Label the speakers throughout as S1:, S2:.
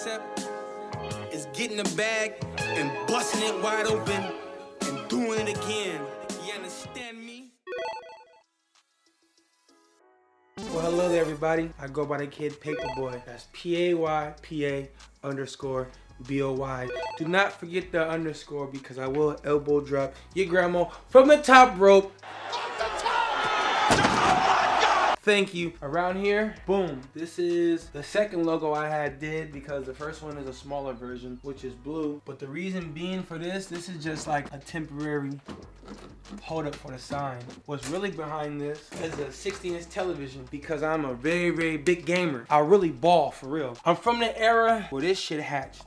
S1: concept is getting the bag and busting it wide open and doing it again. You understand me? Well, hello there, everybody. I go by the kid Paypa. That's PAYPA_BOY. Do not forget the underscore because I will elbow drop your grandma from the top rope. Thank you. Around here, boom. This is the second logo I did because the first one is a smaller version, which is blue. But the reason being for this is just like a temporary hold up for the sign. What's really behind this is a 60-inch television because I'm a very, very big gamer. I really ball for real. I'm from the era where this shit hatched.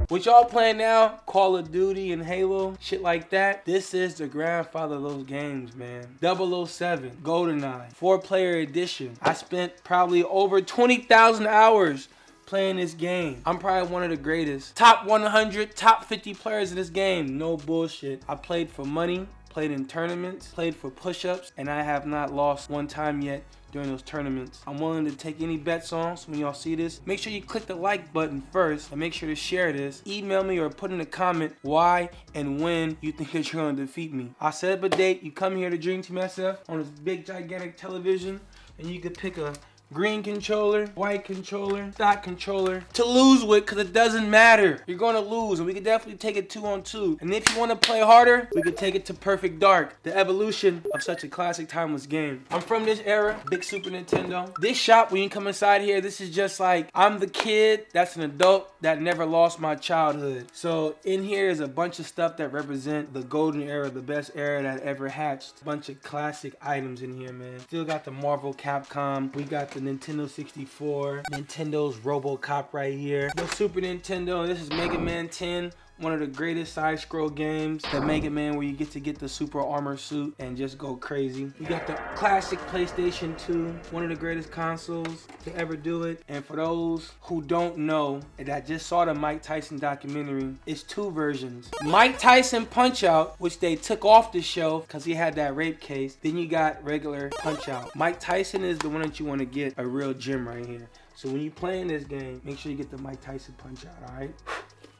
S1: What y'all playing now, Call of Duty and Halo, shit like that, this is the grandfather of those games, man. 007, GoldenEye, 4-player edition. I spent probably over 20,000 hours playing this game. I'm probably one of the greatest. Top 100, top 50 players in this game. No bullshit. I played for money, played in tournaments, played for push-ups, and I have not lost one time yet during those tournaments. I'm willing to take any bets on, so when y'all see this, make sure you click the like button first and make sure to share this. Email me or put in a comment why and when you think that you're gonna defeat me. I'll set up a date, you come here to Dream Team SF on this big gigantic television, and you could pick a green controller, white controller, stock controller to lose with because it doesn't matter. You're going to lose and we could definitely take it 2-on-2. And if you want to play harder, we could take it to Perfect Dark, the evolution of such a classic timeless game. I'm from this era, big Super Nintendo. This shop, when you come inside here, this is just like, I'm the kid that's an adult that never lost my childhood. So in here is a bunch of stuff that represent the golden era, the best era that ever hatched. A bunch of classic items in here, man. Still got the Marvel Capcom. We got the Nintendo 64, Nintendo's RoboCop right here. The Super Nintendo, this is Mega Man 10. One of the greatest side-scroll games, the Mega Man, where you get to get the super armor suit and just go crazy. You got the classic PlayStation 2, one of the greatest consoles to ever do it. And for those who don't know, and I just saw the Mike Tyson documentary, it's 2 versions. Mike Tyson Punch-Out, which they took off the shelf because he had that rape case. Then you got regular Punch-Out. Mike Tyson is the one that you want to get, a real gem right here. So when you playing this game, make sure you get the Mike Tyson Punch-Out, alright?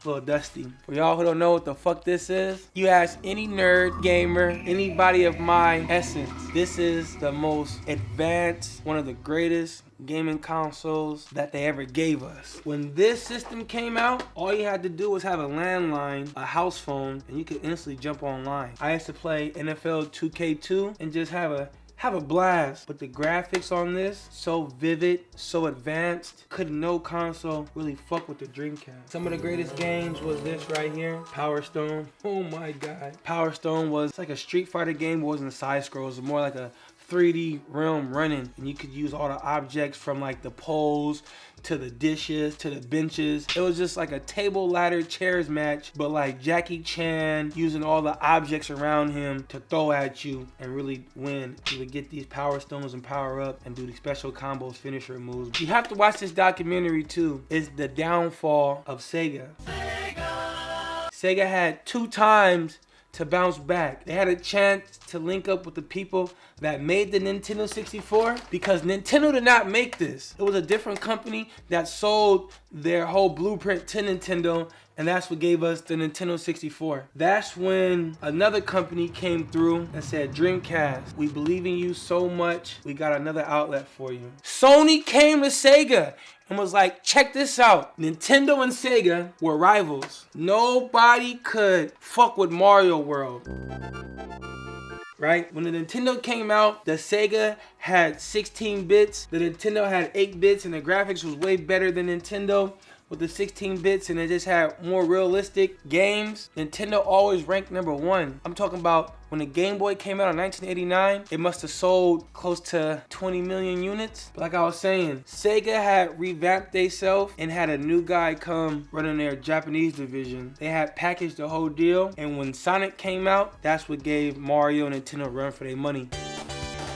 S1: A little dusty. For y'all who don't know what the fuck this is, you ask any nerd, gamer, anybody of my essence, this is the most advanced, one of the greatest gaming consoles that they ever gave us. When this system came out, all you had to do was have a landline, a house phone, and you could instantly jump online. I used to play NFL 2K2 and just have a blast. But the graphics on this, so vivid, so advanced, could no console really fuck with the Dreamcast. Some of the greatest games was this right here, Power Stone. Oh my god. Power Stone was like a Street Fighter game, but it wasn't a side scroll, it was more like a 3D realm running, and you could use all the objects from like the poles to the dishes to the benches. It was just like a table, ladder, chairs match, but like Jackie Chan using all the objects around him to throw at you and really win. You would get these power stones and power up and do these special combos, finisher moves. You have to watch this documentary too. It's the downfall of Sega. Sega had 2 times to bounce back. They had a chance to link up with the people that made the Nintendo 64 because Nintendo did not make this. It was a different company that sold their whole blueprint to Nintendo, and that's what gave us the Nintendo 64. That's when another company came through and said, Dreamcast, we believe in you so much, we got another outlet for you. Sony came to Sega and was like, check this out. Nintendo and Sega were rivals. Nobody could fuck with Mario World. Right? When the Nintendo came out, the Sega had 16 bits, the Nintendo had 8 bits, and the graphics was way better than Nintendo with the 16 bits, and it just had more realistic games. Nintendo always ranked #1. I'm talking about when the Game Boy came out in 1989, it must have sold close to 20 million units. But like I was saying, Sega had revamped themselves and had a new guy come running their Japanese division. They had packaged the whole deal, and when Sonic came out, that's what gave Mario and Nintendo a run for their money.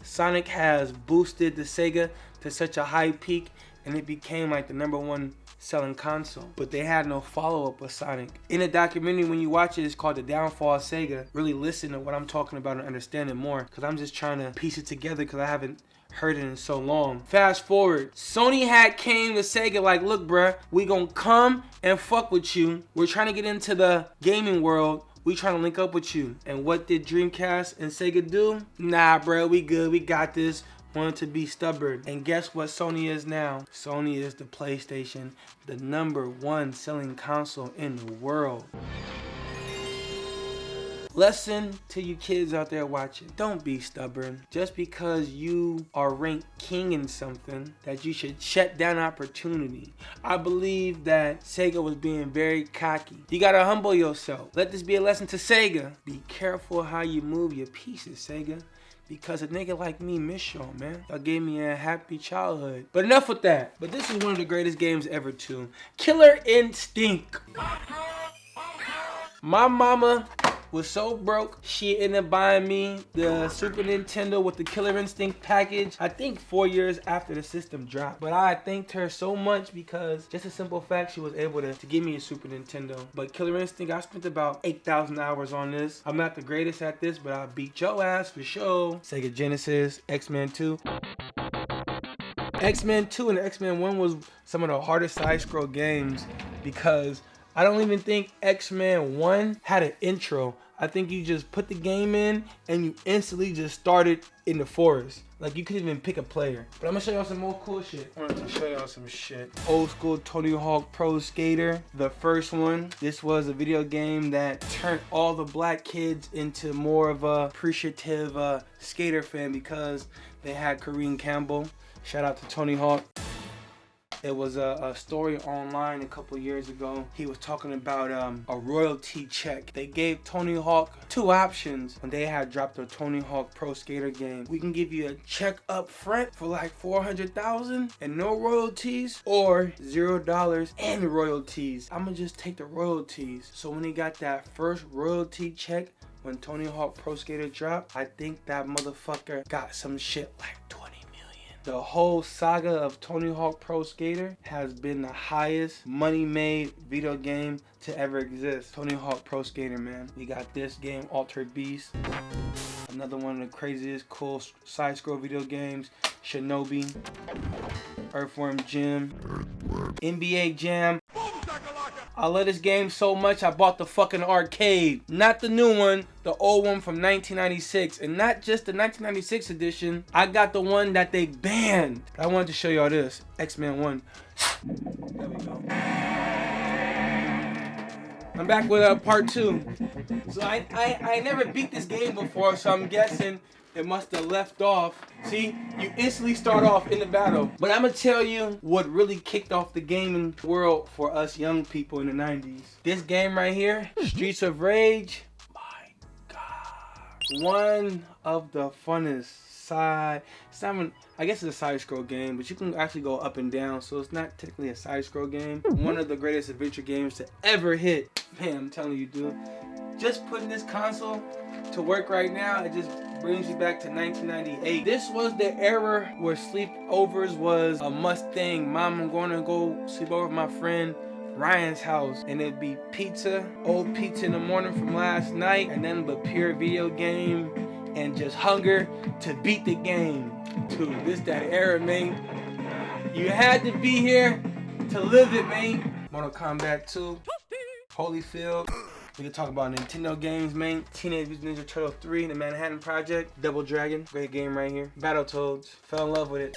S1: Sonic has boosted the Sega to such a high peak, and it became like the #1 selling console. But they had no follow-up with Sonic. In a documentary, when you watch it, it's called The Downfall of Sega. Really listen to what I'm talking about and understand it more, because I'm just trying to piece it together because I haven't heard it in so long. Fast forward, Sony had came to Sega like, look bruh, we gonna come and fuck with you. We're trying to get into the gaming world. We trying to link up with you. And what did Dreamcast and Sega do? Nah bro, we good, we got this. Wanted to be stubborn. And guess what Sony is now? Sony is the PlayStation, the #1 selling console in the world. Lesson to you kids out there watching. Don't be stubborn. Just because you are ranked king in something, that you should shut down opportunity. I believe that Sega was being very cocky. You gotta humble yourself. Let this be a lesson to Sega. Be careful how you move your pieces, Sega. Because a nigga like me miss y'all, man. Y'all gave me a happy childhood. But enough with that. But this is one of the greatest games ever too. Killer Instinct. My mama was so broke, she ended up buying me the Super Nintendo with the Killer Instinct package, I think 4 years after the system dropped. But I thanked her so much because just a simple fact, she was able to give me a Super Nintendo. But Killer Instinct, I spent about 8,000 hours on this. I'm not the greatest at this, but I beat your ass for sure. Sega Genesis, X-Men 2. X-Men 2 and X-Men 1 was some of the hardest side-scroll games because I don't even think X-Men 1 had an intro. I think you just put the game in and you instantly just started in the forest. Like you couldn't even pick a player. But I'm gonna show y'all some more cool shit. I wanted to show y'all some shit. Old school Tony Hawk Pro Skater, the first one. This was a video game that turned all the black kids into more of a appreciative skater fan because they had Kareem Campbell. Shout out to Tony Hawk. It was a story online a couple years ago. He was talking about a royalty check. They gave Tony Hawk 2 options when they had dropped the Tony Hawk Pro Skater game. We can give you a check up front for like $400,000 and no royalties, or $0 and royalties. I'ma just take the royalties. So when he got that first royalty check, when Tony Hawk Pro Skater dropped, I think that motherfucker got some shit like 20 million. The whole saga of Tony Hawk Pro Skater has been the highest money made video game to ever exist. Tony Hawk Pro Skater, man. We got this game, Altered Beast. Another one of the craziest cool side-scroll video games, Shinobi. Earthworm Jim. NBA Jam. I love this game so much I bought the fucking arcade. Not the new one, the old one from 1996. And not just the 1996 edition. I got the one that they banned. I wanted to show y'all this. X-Men 1. There we go. I'm back with part 2. So I never beat this game before, so I'm guessing it must have left off. See, you instantly start off in the battle. But I'm gonna tell you what really kicked off the gaming world for us young people in the 90s. This game right here, Streets of Rage. My God. One of the funnest side. It's not even, I guess it's a side scroll game, but you can actually go up and down, so it's not technically a side scroll game. One of the greatest adventure games to ever hit. Man, I'm telling you, dude. Just putting this console to work right now, it just brings you back to 1998. This was the era where sleepovers was a must thing. Mom, I'm going to go sleep over with my friend Ryan's house, and it'd be pizza, old pizza in the morning from last night, and then the pure video game and just hunger to beat the game. Dude, this that era, man. You had to be here to live it, man. Mortal Kombat 2, Holyfield. We can talk about Nintendo games, man. Teenage Mutant Ninja Turtles 3, The Manhattan Project, Double Dragon, great game right here. Battletoads, fell in love with it.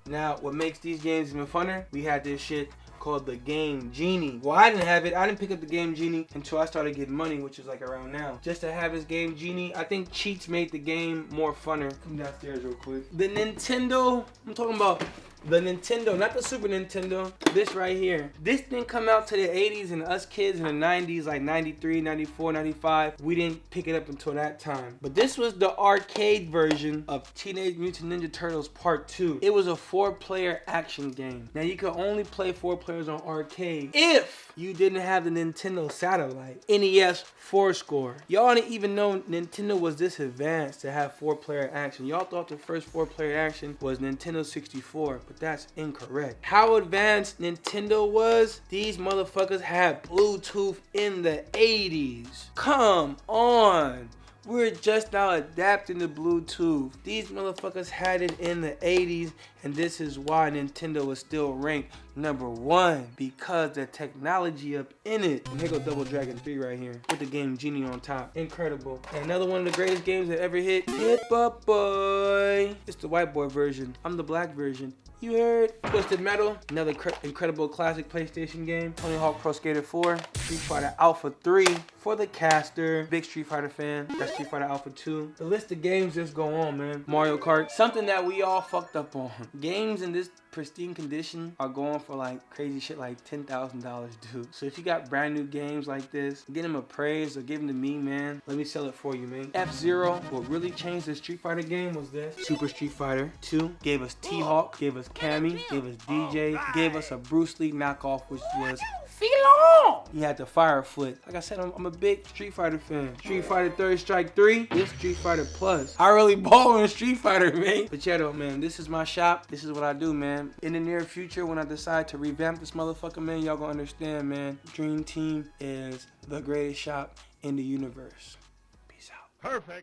S1: Now, what makes these games even funner, we had this shit called the Game Genie. Well, I didn't have it. I didn't pick up the Game Genie until I started getting money, which is like around now. Just to have this Game Genie, I think cheats made the game more funner. Come downstairs real quick. The Nintendo, I'm talking about the Nintendo, not the Super Nintendo. This right here. This didn't come out to the 80s, and us kids in the 90s, like 93, 94, 95, we didn't pick it up until that time. But this was the arcade version of Teenage Mutant Ninja Turtles Part 2. It was a 4-player action game. Now, you could only play 4 players on arcade if you didn't have the Nintendo satellite. NES 4-score. Y'all didn't even know Nintendo was this advanced to have 4-player action. Y'all thought the first 4-player action was Nintendo 64. But that's incorrect. How advanced Nintendo was, these motherfuckers had Bluetooth in the 80s. Come on. We're just now adapting to Bluetooth. These motherfuckers had it in the 80s, and this is why Nintendo is still ranked #1, because the technology up in it. And here go Double Dragon 3 right here with the game Genie on top. Incredible. And another one of the greatest games that ever hit. Paypa Boy. It's the white boy version. I'm the black version. You heard? Twisted Metal, another incredible classic PlayStation game. Tony Hawk Pro Skater 4, Street Fighter Alpha 3 for the caster. Big Street Fighter fan. That's Street Fighter Alpha 2. The list of games just go on, man. Mario Kart, something that we all fucked up on. Games in this pristine condition are going for like crazy shit like $10,000, dude. So if you got brand new games like this, get them appraised or give them to me, man. Let me sell it for you, man. F-Zero, what really changed the Street Fighter game was this. Super Street Fighter 2 gave us T-Hawk, gave us Cammy, gave us DJ, gave us a Bruce Lee knockoff, which was Philon. He had the fire foot. Like I said, I'm a big Street Fighter fan. Street Fighter Third Strike 3, this Street Fighter Plus. I really ball in Street Fighter, man. But yeah, though, man, this is my shop. This is what I do, man. In the near future, when I decide to revamp this motherfucker, man, y'all gonna understand, man. Dream Team is the greatest shop in the universe. Peace out.
S2: Perfect.